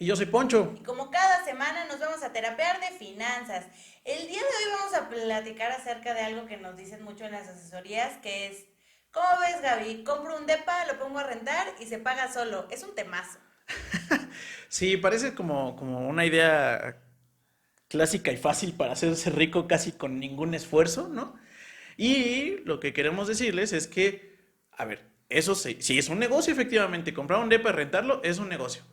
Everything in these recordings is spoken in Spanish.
Y yo soy Poncho. Y como cada semana nos vamos a terapear de finanzas. El día de hoy vamos a platicar acerca de algo que nos dicen mucho en las asesorías, que es, ¿cómo ves, Gaby? Compro un depa, lo pongo a rentar y se paga solo. Es un temazo. Sí, parece como una idea clásica y fácil para hacerse rico casi con ningún esfuerzo, ¿no? Y lo que queremos decirles es que, a ver, eso sí es un negocio efectivamente, comprar un depa y rentarlo es un negocio.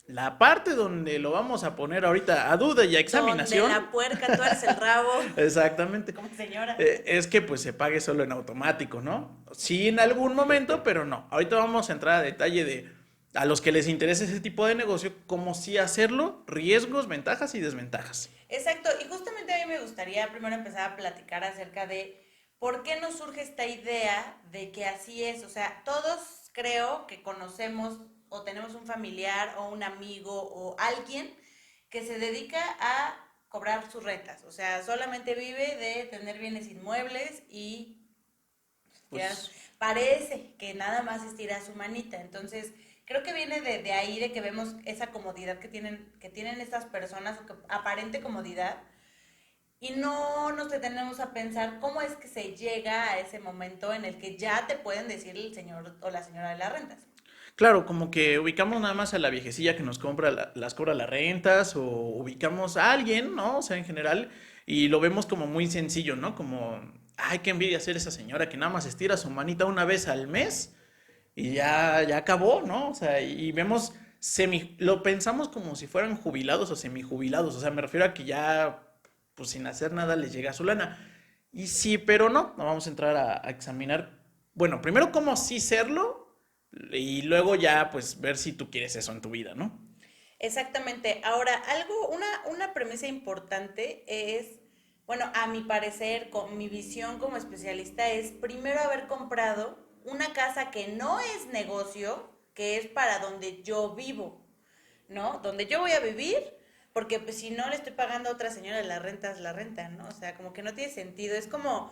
La parte donde lo vamos a poner ahorita a duda y a Donde la examinación, puerca tuerce el rabo. exactamente, Como señora. es que pues se pague solo en automático, ¿no? Sí en algún momento, pero no. Ahorita vamos a entrar a detalle de a los que les interesa ese tipo de negocio, cómo sí hacerlo, riesgos, ventajas y desventajas. Exacto, y justamente a mí me gustaría primero empezar a platicar acerca de por qué nos surge esta idea de que así es. O sea, todos creo que conocemos o tenemos un familiar o un amigo o alguien que se dedica a cobrar sus rentas. O sea, solamente vive de tener bienes inmuebles y tirar, Pues parece que nada más estira su manita. Entonces, creo que viene de ahí, de que vemos esa comodidad que tienen estas personas, o que aparente comodidad, y no nos detenemos a pensar cómo es que se llega a ese momento en el que ya te pueden decir el señor o la señora de las rentas. claro, como que ubicamos nada más a la viejecilla que nos compra las cobra las rentas o ubicamos a alguien, ¿no? O sea, en general, y lo vemos como muy sencillo, ¿no? Como, ay, qué envidia ser esa señora que nada más estira su manita una vez al mes y ya acabó, ¿no? O sea, y vemos lo pensamos como si fueran jubilados o semijubilados, o sea, me refiero a que ya, pues sin hacer nada les llega su lana. Y sí, pero no vamos a entrar a examinar, bueno, primero cómo sí serlo y luego ya, pues, ver si tú quieres eso en tu vida, ¿no? Exactamente. Ahora, una premisa importante es, bueno, a mi parecer, con mi visión como especialista, es primero haber comprado una casa que no es negocio, que es para donde yo vivo, ¿no? Donde yo voy a vivir, porque pues si no le estoy pagando a otra señora las rentas, la renta, ¿no? O sea, como que no tiene sentido. Es como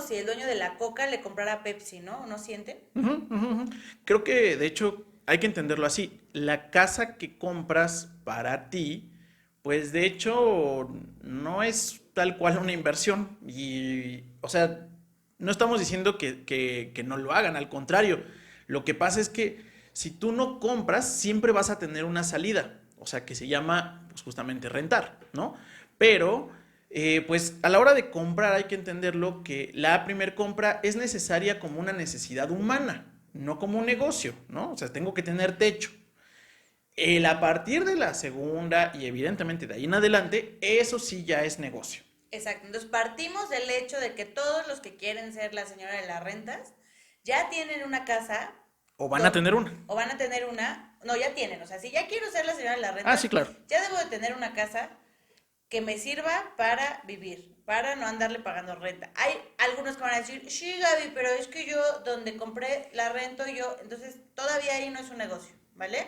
si el dueño de la Coca le comprara a Pepsi, ¿no? ¿No sienten? Ujú, ujú, ujú. Creo que, de hecho, hay que entenderlo así. La casa que compras para ti, pues de hecho, no es tal cual una inversión. Y, o sea, no estamos diciendo que no lo hagan, al contrario. Lo que pasa es que si tú no compras, siempre vas a tener una salida. O sea, que se llama, pues justamente rentar, ¿no? Pero pues a la hora de comprar hay que entenderlo que la primer compra es necesaria como una necesidad humana, no como un negocio, ¿no? O sea, tengo que tener techo. A partir de la segunda y evidentemente de ahí en adelante, eso sí ya es negocio. Exacto. Entonces partimos del hecho de que todos los que quieren ser la señora de las rentas ya tienen una casa O van a tener una. o van a tener una, no, ya tienen, o sea, si ya quiero ser la señora de las Ah, rentas, sí, claro. ya debo de tener una casa que me sirva para vivir, para no andarle pagando renta. Hay algunos que van a decir, sí, Gaby, pero es que yo donde compré la rento yo, entonces todavía ahí no es un negocio, ¿vale?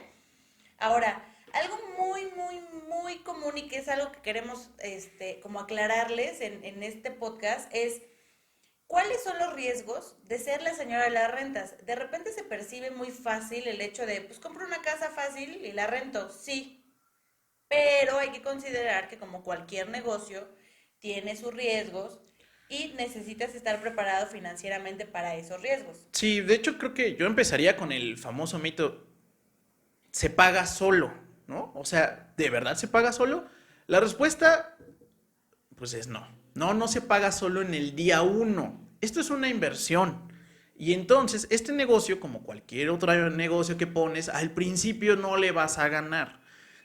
Ahora, algo muy común y que es algo que queremos como aclararles en este podcast es cuáles son los riesgos de ser la señora de las rentas. De repente se percibe muy fácil el hecho de, pues compro una casa fácil y la rento, sí, pero hay que considerar que como cualquier negocio tiene sus riesgos y necesitas estar preparado financieramente para esos riesgos. Sí, de hecho creo que yo empezaría con el famoso mito, se paga solo, ¿no? O sea, ¿de verdad se paga solo? La respuesta pues es no. No se paga solo en el día uno. Esto es una inversión. Y entonces, este negocio, como cualquier otro negocio que pones, al principio no le vas a ganar.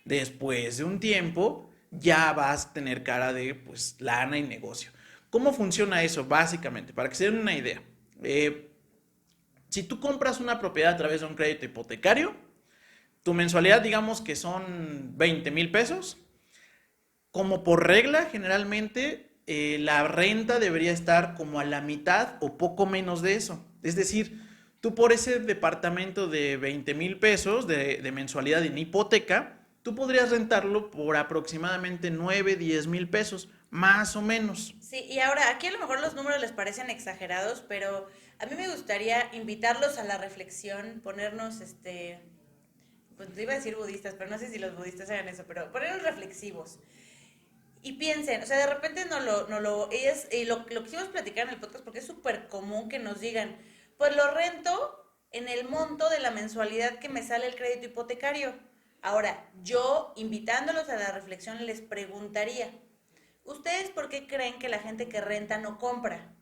Después de un tiempo, ya vas a tener cara de, pues, lana y negocio. ¿Cómo funciona eso? Básicamente, para que se den una idea. Si tú compras una propiedad a través de un crédito hipotecario, tu mensualidad, digamos que son 20,000 pesos, como por regla, generalmente la renta debería estar como a la mitad o poco menos de eso. Es decir, tú por ese departamento de 20,000 pesos de mensualidad en hipoteca, tú podrías rentarlo por aproximadamente 9, 10,000 pesos, más o menos. Sí, y ahora aquí a lo mejor los números les parecen exagerados, pero a mí me gustaría invitarlos a la reflexión, ponernos pues iba a decir budistas, pero no sé si los budistas hagan eso, pero ponernos reflexivos. Y piensen, o sea, de repente y lo quisimos platicar en el podcast porque es súper común que nos digan, pues lo rento en el monto de la mensualidad que me sale el crédito hipotecario. Ahora, yo invitándolos a la reflexión les preguntaría, ¿ustedes por qué creen que la gente que renta no compra?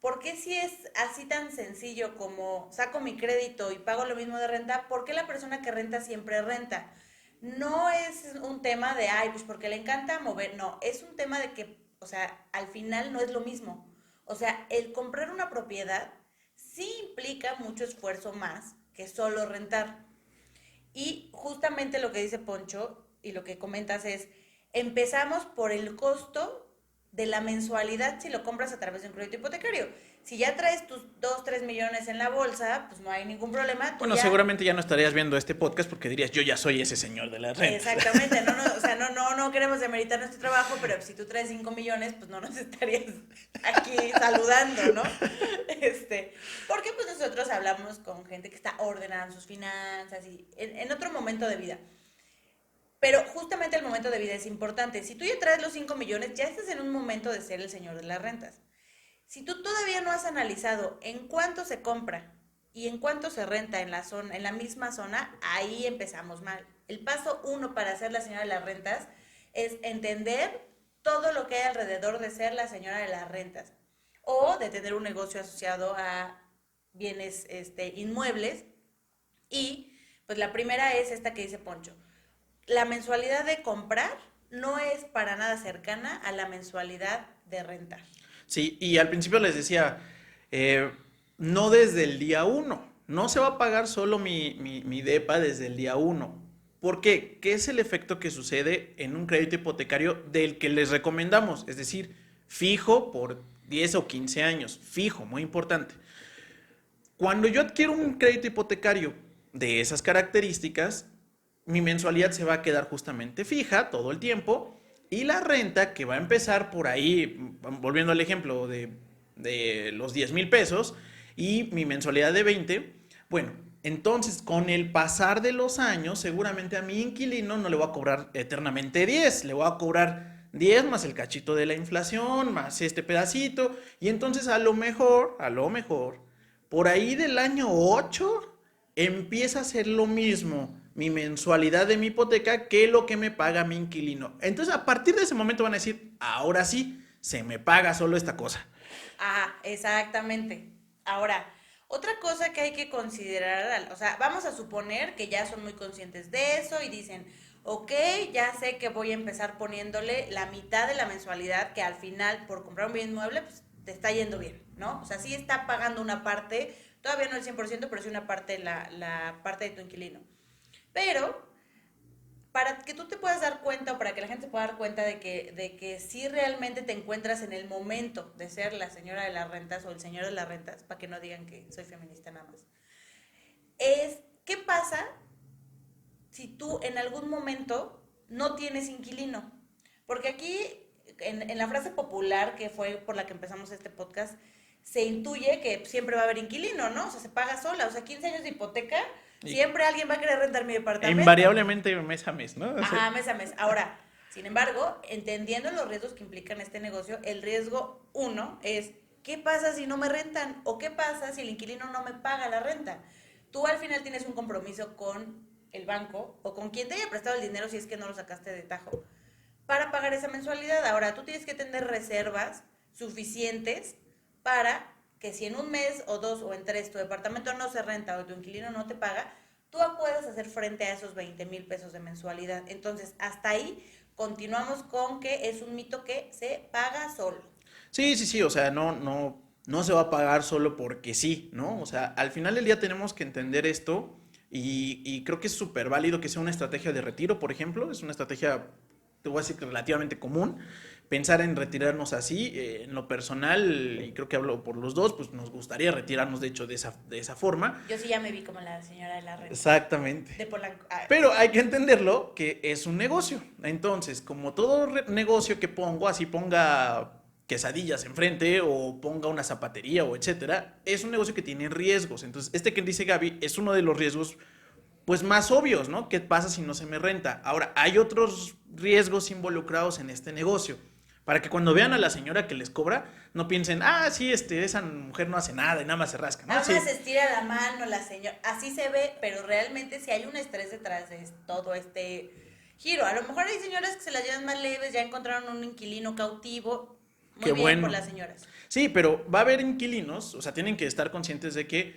¿Por qué si es así tan sencillo como saco mi crédito y pago lo mismo de renta, por qué la persona que renta siempre renta? No es un tema de, ay, pues porque le encanta mover, no, es un tema de que, o sea, al final no es lo mismo. O sea, el comprar una propiedad sí implica mucho esfuerzo más que solo rentar. Y justamente lo que dice Poncho y lo que comentas es, empezamos por el costo de la mensualidad si lo compras a través de un crédito hipotecario. Si ya traes tus 2, 3 millones en la bolsa, pues no hay ningún problema. Bueno, seguramente ya no estarías viendo este podcast porque dirías, yo ya soy ese señor de las rentas. Exactamente, o sea, no queremos demeritar nuestro trabajo, pero si tú traes 5 millones, pues no nos estarías aquí saludando, ¿no? Porque pues nosotros hablamos con gente que está ordenando sus finanzas y en otro momento de vida. Pero justamente el momento de vida es importante. Si tú ya traes los 5 millones, ya estás en un momento de ser el señor de las rentas. Si tú todavía no has analizado en cuánto se compra y en cuánto se renta en la zona, en la misma zona, ahí empezamos mal. El paso 1 para ser la señora de las rentas es entender todo lo que hay alrededor de ser la señora de las rentas o de tener un negocio asociado a bienes inmuebles. Y pues la primera es esta que dice Poncho. La mensualidad de comprar no es para nada cercana a la mensualidad de rentar. Sí, y al principio les decía, no desde el día 1, no se va a pagar solo mi depa desde el día 1. ¿Por qué? ¿Qué es el efecto que sucede en un crédito hipotecario del que les recomendamos? Es decir, fijo por 10 o 15 años, fijo, muy importante. Cuando yo adquiero un crédito hipotecario de esas características, mi mensualidad se va a quedar justamente fija todo el tiempo y la renta que va a empezar por ahí, volviendo al ejemplo de los 10,000 pesos y mi mensualidad de 20, bueno, entonces con el pasar de los años seguramente a mi inquilino no le voy a cobrar eternamente 10, le voy a cobrar 10 más el cachito de la inflación, más este pedacito y entonces a lo mejor, por ahí del año 8 empieza a ser lo mismo mi mensualidad de mi hipoteca que lo que me paga mi inquilino. Entonces, a partir de ese momento van a decir, ahora sí, se me paga solo esta cosa. Ajá, exactamente. Ahora, otra cosa que hay que considerar, o sea, vamos a suponer que ya son muy conscientes de eso y dicen, ok, ya sé que voy a empezar poniéndole la mitad de la mensualidad que al final por comprar un bien inmueble, pues te está yendo bien, ¿no? O sea, sí está pagando una parte, todavía no el 100%, pero sí una parte, la parte de tu inquilino. Pero para que tú te puedas dar cuenta o para que la gente se pueda dar cuenta de que sí realmente te encuentras en el momento de ser la señora de las rentas o el señor de las rentas, para que no digan que soy feminista nada más, ¿qué pasa si tú en algún momento no tienes inquilino? Porque aquí, en la frase popular que fue por la que empezamos este podcast, se intuye que siempre va a haber inquilino, ¿no? O sea, se paga sola, o sea, 15 años de hipoteca, siempre alguien va a querer rentar mi departamento. Invariablemente mes a mes, ¿no? Ajá, mes a mes. Ahora, sin embargo, entendiendo los riesgos que implican este negocio, el riesgo 1 es, ¿qué pasa si no me rentan? ¿O qué pasa si el inquilino no me paga la renta? Tú al final tienes un compromiso con el banco o con quien te haya prestado el dinero si es que no lo sacaste de tajo para pagar esa mensualidad. Ahora, tú tienes que tener reservas suficientes para que si en un mes o 2 o en 3 tu departamento no se renta o tu inquilino no te paga, tú puedes hacer frente a esos 20,000 pesos de mensualidad. Entonces, hasta ahí continuamos con que es un mito que se paga solo. Sí, o sea, no se va a pagar solo porque sí, ¿no? O sea, al final del día tenemos que entender esto y creo que es súper válido que sea una estrategia de retiro, por ejemplo, es una estrategia, te voy a decir que relativamente común, pensar en retirarnos así, en lo personal, y creo que hablo por los dos, pues nos gustaría retirarnos de hecho de esa forma. Yo sí ya me vi como la señora de la renta. Exactamente. De Polanco. Pero hay que entenderlo que es un negocio. Entonces, como todo negocio que pongo, así ponga quesadillas enfrente o ponga una zapatería o etcétera, es un negocio que tiene riesgos. Entonces, este que dice Gaby es uno de los riesgos pues más obvios, ¿no? ¿Qué pasa si no se me renta? Ahora, hay otros riesgos involucrados en este negocio. Para que cuando vean a la señora que les cobra, no piensen, ah, sí, esa mujer no hace nada y nada más se rasca, ¿no? Nada Sí. más estira la mano la señora. Así se ve, pero realmente sí hay un estrés detrás de todo este giro. A lo mejor hay señoras que se las llevan más leves, ya encontraron un inquilino cautivo. Muy Qué bien bueno. por las señoras. Sí, pero va a haber inquilinos, o sea, tienen que estar conscientes de que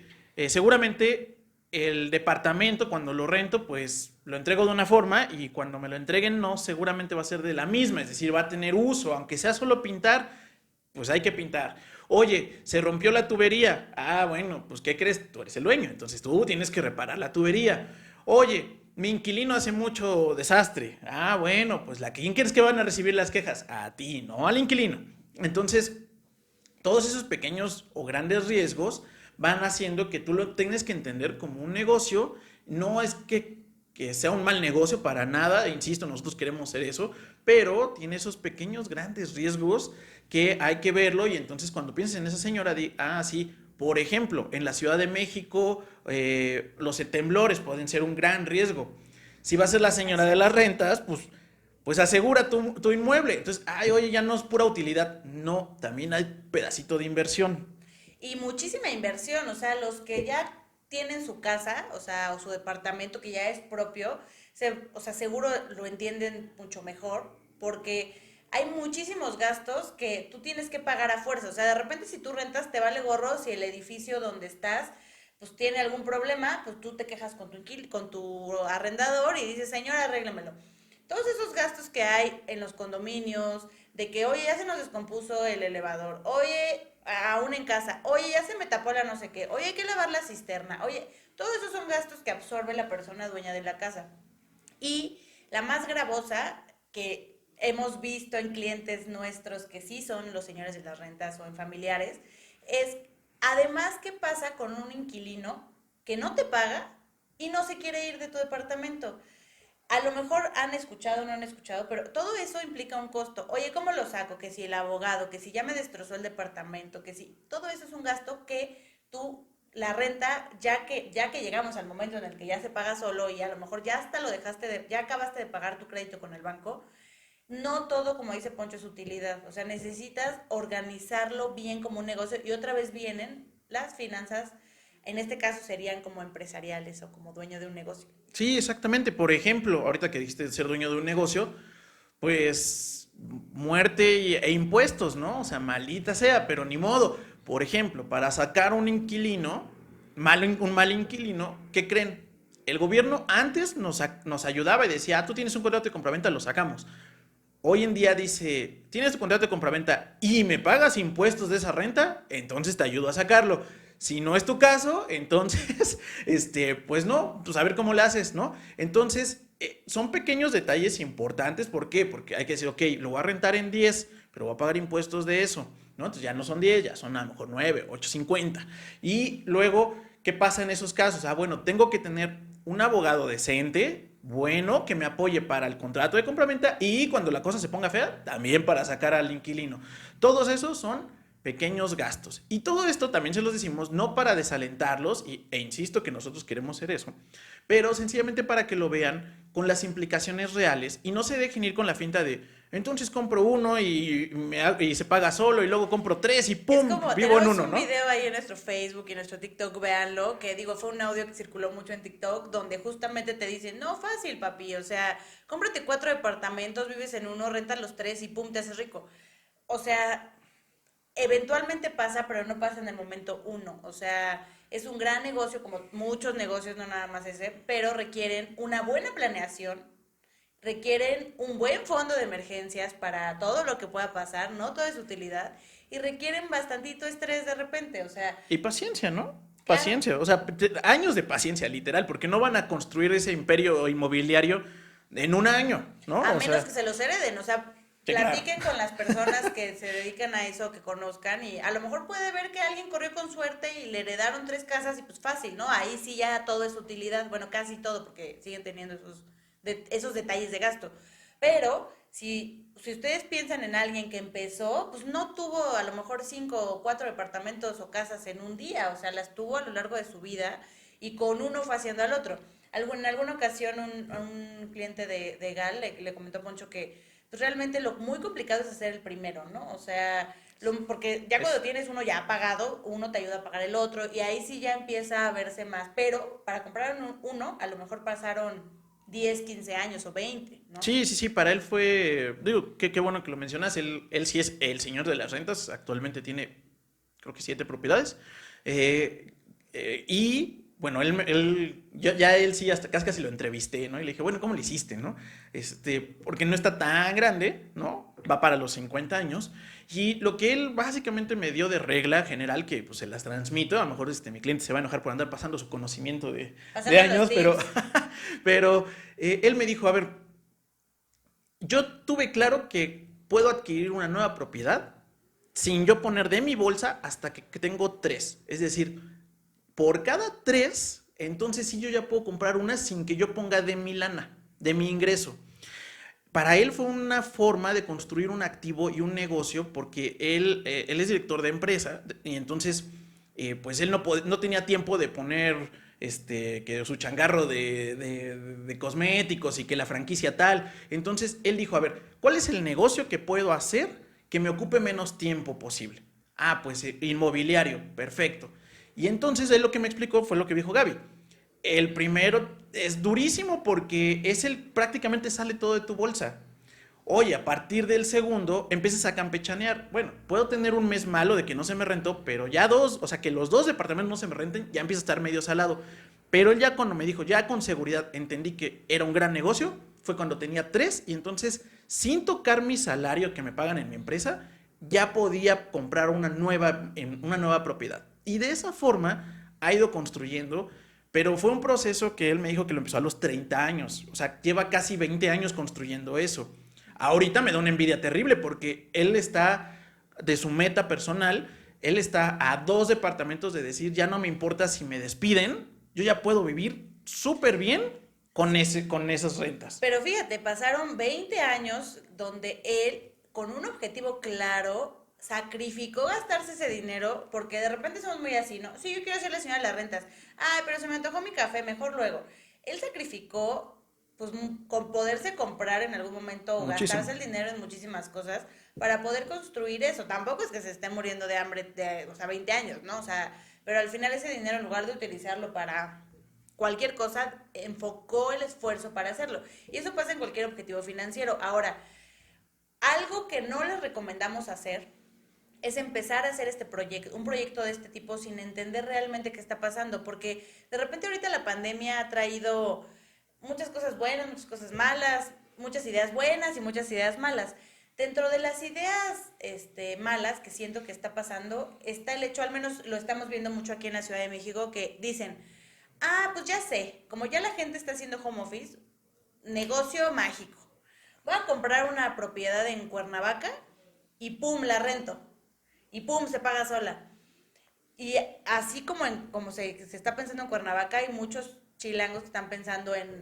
seguramente el departamento cuando lo rento, pues lo entrego de una forma y cuando me lo entreguen no, seguramente va a ser de la misma, es decir, va a tener uso, aunque sea solo pintar, pues hay que pintar. Oye, se rompió la tubería. Ah, bueno, pues ¿qué crees? Tú eres el dueño, entonces tú tienes que reparar la tubería. Oye, mi inquilino hace mucho desastre. Ah, bueno, pues ¿quién crees que van a recibir las quejas? A ti, no al inquilino. Entonces, todos esos pequeños o grandes riesgos van haciendo que tú lo tengas que entender como un negocio. No es que sea un mal negocio para nada, insisto, nosotros queremos hacer eso, pero tiene esos pequeños grandes riesgos que hay que verlo y entonces cuando pienses en esa señora, sí, por ejemplo, en la Ciudad de México los temblores pueden ser un gran riesgo. Si va a ser la señora de las rentas, pues asegura tu inmueble. Entonces, ay, oye, ya no es pura utilidad. No, también hay pedacito de inversión. Y muchísima inversión, o sea, los que ya tienen su casa, o sea, o su departamento que ya es propio, o sea, seguro lo entienden mucho mejor, porque hay muchísimos gastos que tú tienes que pagar a fuerza. O sea, de repente si tú rentas, te vale gorro si el edificio donde estás pues tiene algún problema, pues tú te quejas con tu arrendador y dices, señor, arréglamelo. Todos esos gastos que hay en los condominios, de que, oye, ya se nos descompuso el elevador, oye, aún en casa, oye, ya se me tapó la no sé qué, oye, hay que lavar la cisterna, oye, todos esos son gastos que absorbe la persona dueña de la casa. Y la más gravosa que hemos visto en clientes nuestros que sí son los señores de las rentas o en familiares, es además qué pasa con un inquilino que no te paga y no se quiere ir de tu departamento. A lo mejor han escuchado o no han escuchado, pero todo eso implica un costo. Oye, ¿cómo lo saco? Que si el abogado, que si ya me destrozó el departamento, que si todo eso es un gasto que tú la renta, ya que llegamos al momento en el que ya se paga solo y a lo mejor ya hasta lo ya acabaste de pagar tu crédito con el banco, no todo, como dice Poncho, es utilidad. O sea, necesitas organizarlo bien como un negocio y otra vez vienen las finanzas, en este caso serían como empresariales o como dueño de un negocio. Sí, exactamente. Por ejemplo, ahorita que dijiste ser dueño de un negocio, pues muerte e impuestos, ¿no? O sea, maldita sea, pero ni modo. Por ejemplo, para sacar un inquilino, un mal inquilino, ¿qué creen? El gobierno antes nos ayudaba y decía, ah, tú tienes un contrato de compraventa, lo sacamos. Hoy en día dice, tienes tu contrato de compraventa y me pagas impuestos de esa renta, entonces te ayudo a sacarlo. Si no es tu caso, entonces, pues no, pues a ver cómo le haces, ¿no? Entonces, son pequeños detalles importantes. ¿Por qué? Porque hay que decir, ok, lo voy a rentar en 10, pero voy a pagar impuestos de eso, ¿no? Entonces ya no son 10, ya son a lo mejor 9, 8.50. Y luego, ¿qué pasa en esos casos? Ah, bueno, tengo que tener un abogado decente, bueno, que me apoye para el contrato de compraventa y cuando la cosa se ponga fea, también para sacar al inquilino. Todos esos son pequeños gastos. Y todo esto también se los decimos no para desalentarlos, e insisto que nosotros queremos hacer eso, pero sencillamente para que lo vean con las implicaciones reales y no se dejen ir con la finta de, entonces compro uno y se paga solo y luego compro tres y ¡pum! Es como, Vivo en tenemos uno, un ¿no? video ahí en nuestro Facebook y en nuestro TikTok, véanlo, que digo, fue un audio que circuló mucho en TikTok, donde justamente te dicen, no, fácil, papi, o sea, cómprate 4 departamentos, vives en uno, rentas los 3 y pum, te haces rico. O sea, eventualmente pasa, pero no pasa en el momento uno. O sea, es un gran negocio, como muchos negocios, no nada más ese, pero requieren una buena planeación, requieren un buen fondo de emergencias para todo lo que pueda pasar, no todo es utilidad, y requieren bastantito estrés de repente, o sea, Y paciencia, ¿no? claro, Paciencia, o sea, años de paciencia, literal, porque no van a construir ese imperio inmobiliario en un año, ¿no? a O menos sea, que se los hereden, o sea, sí, claro. platiquen con las personas que se dedican a eso, que conozcan, y a lo mejor puede ver que alguien corrió con suerte y le heredaron 3 casas y pues fácil, ¿no? Ahí sí ya todo es utilidad, bueno, casi todo, porque siguen teniendo esos detalles de gasto. Pero si ustedes piensan en alguien que empezó, pues no tuvo a lo mejor 5 o 4 departamentos o casas en un día, o sea, las tuvo a lo largo de su vida y con uno fue haciendo al otro. En alguna ocasión un cliente de GAL le comentó a Poncho que pues realmente lo muy complicado es hacer el primero, ¿no? O sea, porque ya cuando tienes uno ya pagado, uno te ayuda a pagar el otro y ahí sí ya empieza a verse más. Pero para comprar uno, a lo mejor pasaron 10 15 años o 20, ¿no? Sí, sí, sí, para él fue, digo, qué bueno que lo mencionas, él sí es el señor de las rentas, actualmente tiene, creo que 7 propiedades, y bueno, ya él sí, hasta casi lo entrevisté, ¿no? Y le dije, bueno, ¿cómo le hiciste, no? Porque no está tan grande, ¿no? Va para los 50 años, y lo que él básicamente me dio de regla general, que pues se las transmito, a lo mejor mi cliente se va a enojar por andar pasando su conocimiento de Pasando los años, pero, tips. pero él me dijo, a ver, yo tuve claro que puedo adquirir una nueva propiedad sin yo poner de mi bolsa hasta que tengo 3. Es decir, por cada 3, entonces sí yo ya puedo comprar una sin que yo ponga de mi lana, de mi ingreso. Para él fue una forma de construir un activo y un negocio porque él es director de empresa y entonces pues él no tenía tiempo de poner que su changarro de cosméticos y que la franquicia tal. Entonces él dijo, a ver, ¿cuál es el negocio que puedo hacer que me ocupe menos tiempo posible? Ah, pues inmobiliario, perfecto. Y entonces él lo que me explicó fue lo que dijo Gaby. El primero es durísimo porque prácticamente sale todo de tu bolsa. Oye, a partir del segundo empiezas a campechanear. Bueno, puedo tener un mes malo de que no se me rentó, pero ya dos, o sea, que los 2 departamentos no se me renten, ya empieza a estar medio salado. Pero él ya cuando me dijo, ya con seguridad entendí que era un gran negocio, fue cuando tenía 3 y entonces, sin tocar mi salario que me pagan en mi empresa, ya podía comprar una nueva propiedad. Y de esa forma ha ido construyendo, pero fue un proceso que él me dijo que lo empezó a los 30 años. O sea, lleva casi 20 años construyendo eso. Ahorita me da una envidia terrible porque él está de su meta personal, él está a 2 departamentos de decir, ya no me importa si me despiden, yo ya puedo vivir súper bien con esas rentas. Pero fíjate, pasaron 20 años donde él, con un objetivo claro, sacrificó gastarse ese dinero, porque de repente somos muy así, ¿no? Sí, yo quiero ser la señora de las rentas. Ay, pero se me antojó mi café, mejor luego. Él sacrificó, pues, con poderse comprar en algún momento o Muchísimo. gastarse el dinero en muchísimas cosas para poder construir eso. Tampoco es que se esté muriendo de hambre, o sea, 20 años, ¿no? O sea, pero al final ese dinero, en lugar de utilizarlo para cualquier cosa, enfocó el esfuerzo para hacerlo. Y eso pasa en cualquier objetivo financiero. Ahora, algo que no les recomendamos hacer es empezar a hacer un proyecto de este tipo sin entender realmente qué está pasando, porque de repente ahorita la pandemia ha traído muchas cosas buenas, muchas cosas malas, muchas ideas buenas y muchas ideas malas. Dentro de las ideas malas que siento que está pasando, está el hecho, al menos lo estamos viendo mucho aquí en la Ciudad de México, que dicen, ah, pues ya sé, como ya la gente está haciendo home office, negocio mágico. Voy a comprar una propiedad en Cuernavaca y pum, la rento. Y pum, se paga sola. Y así como se está pensando en Cuernavaca, hay muchos chilangos que están pensando en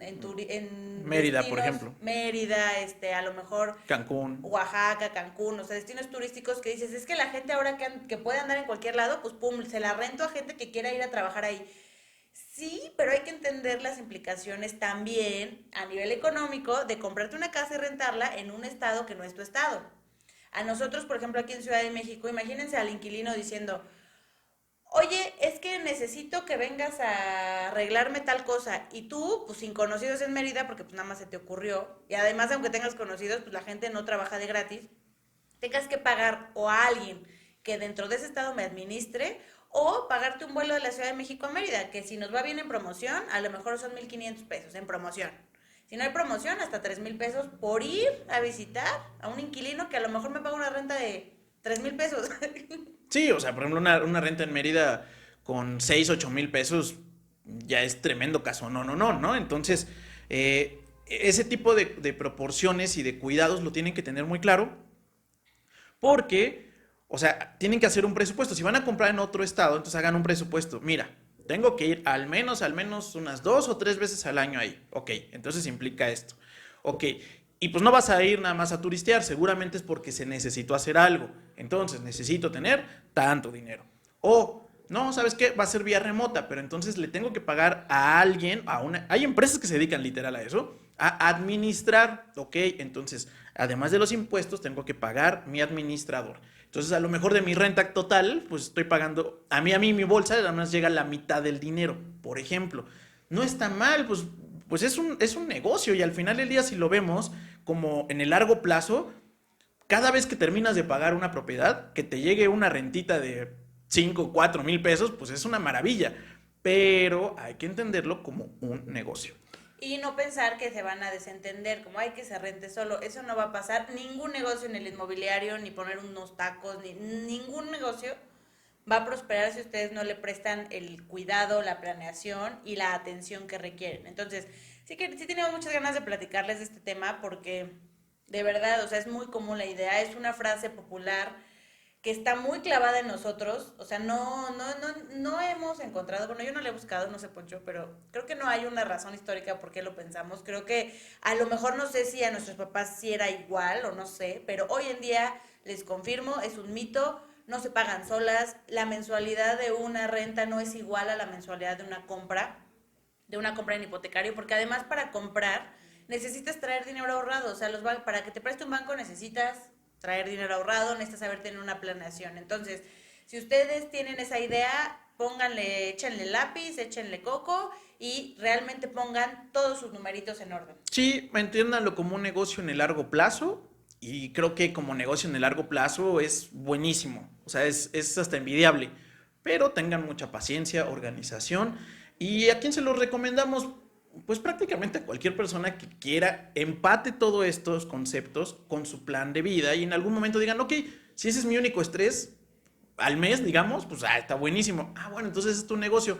Mérida, por destinos, ejemplo. Mérida, a lo mejor Cancún. Oaxaca, Cancún, o sea, destinos turísticos que dices, es que la gente ahora que puede andar en cualquier lado, pues pum, se la rento a gente que quiera ir a trabajar ahí. Sí, pero hay que entender las implicaciones también a nivel económico de comprarte una casa y rentarla en un estado que no es tu estado. A nosotros, por ejemplo, aquí en Ciudad de México, imagínense al inquilino diciendo, oye, es que necesito que vengas a arreglarme tal cosa. Y tú, pues sin conocidos en Mérida, porque pues nada más se te ocurrió, y además aunque tengas conocidos, pues la gente no trabaja de gratis, tengas que pagar o a alguien que dentro de ese estado me administre o pagarte un vuelo de la Ciudad de México a Mérida, que si nos va bien en promoción, a lo mejor son 1,500 pesos en promoción. Si no hay promoción, hasta 3,000 pesos por ir a visitar a un inquilino que a lo mejor me paga una renta de 3,000 pesos. Sí, o sea, por ejemplo, una renta en Mérida con 6, 8 mil pesos ya es tremendo caso. No, no, no, ¿no? Entonces, ese tipo de proporciones y de cuidados lo tienen que tener muy claro porque, o sea, tienen que hacer un presupuesto. Si van a comprar en otro estado, entonces hagan un presupuesto. Mira, tengo que ir al menos unas 2 o 3 veces al año ahí. Ok, entonces implica esto. Ok, y pues no vas a ir nada más a turistear, seguramente es porque se necesitó hacer algo. Entonces necesito tener tanto dinero. O No, ¿sabes qué? Va a ser vía remota, pero entonces le tengo que pagar a alguien, Hay empresas que se dedican literal a eso, a administrar, ¿ok? Entonces, además de los impuestos, tengo que pagar mi administrador. Entonces, a lo mejor de mi renta total, pues estoy pagando, a mí mi bolsa además llega la mitad del dinero, por ejemplo. No está mal, pues es un negocio y al final del día, si lo vemos como en el largo plazo, cada vez que terminas de pagar una propiedad, que te llegue una rentita de 5 4 mil pesos, pues es una maravilla. Pero hay que entenderlo como un negocio. Y no pensar que se van a desentender, como hay que se rente solo. Eso no va a pasar. Ningún negocio en el inmobiliario, ni poner unos tacos, ni ningún negocio va a prosperar si ustedes no le prestan el cuidado, la planeación y la atención que requieren. Entonces, sí tenemos muchas ganas de platicarles de este tema porque de verdad, o sea, es muy común la idea, es una frase popular que está muy clavada en nosotros, o sea, no hemos encontrado, bueno, yo no le he buscado, no sé, Poncho, pero creo que no hay una razón histórica por qué lo pensamos, creo que a lo mejor no sé si a nuestros papás sí era igual o no sé, pero hoy en día les confirmo, es un mito, no se pagan solas, la mensualidad de una renta no es igual a la mensualidad de una compra en hipotecario, porque además para comprar necesitas traer dinero ahorrado, o sea, para que te preste un banco necesitas traer dinero ahorrado, necesitas saber tener una planeación. Entonces, si ustedes tienen esa idea, échenle lápiz, échenle coco y realmente pongan todos sus numeritos en orden. Sí, entiéndanlo como un negocio en el largo plazo y creo que como negocio en el largo plazo es buenísimo, o sea, es hasta envidiable, pero tengan mucha paciencia, organización y ¿a quién se lo recomendamos? Pues prácticamente a cualquier persona que quiera empate todos estos conceptos con su plan de vida y en algún momento digan, ok, si ese es mi único estrés al mes, digamos, pues está buenísimo. Bueno, entonces es tu negocio.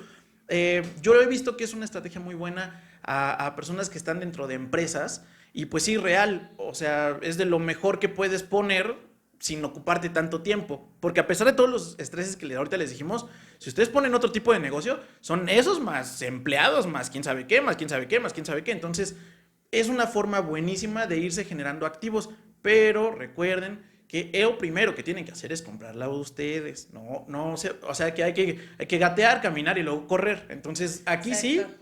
Yo he visto que es una estrategia muy buena a personas que están dentro de empresas y pues sí, real, o sea, es de lo mejor que puedes poner sin ocuparte tanto tiempo. Porque a pesar de todos los estreses que ahorita les dijimos, si ustedes ponen otro tipo de negocio, son esos más empleados, más quién sabe qué, más quién sabe qué, más quién sabe qué. Entonces, es una forma buenísima de irse generando activos. Pero recuerden que lo primero que tienen que hacer es comprarla ustedes. No, o sea que hay que gatear, caminar y luego correr. Entonces, aquí Exacto. sí,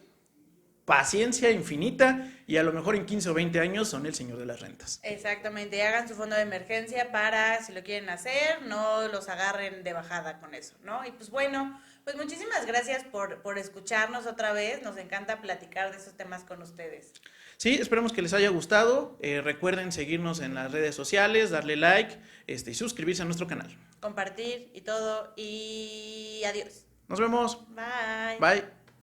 paciencia infinita y a lo mejor en 15 o 20 años son el señor de las rentas. Exactamente, hagan su fondo de emergencia para, si lo quieren hacer, no los agarren de bajada con eso, ¿no? Y pues bueno, pues muchísimas gracias por escucharnos otra vez, nos encanta platicar de esos temas con ustedes. Sí, esperemos que les haya gustado. Recuerden seguirnos en las redes sociales, darle like y suscribirse a nuestro canal. Compartir y todo, y adiós. Nos vemos. Bye. Bye.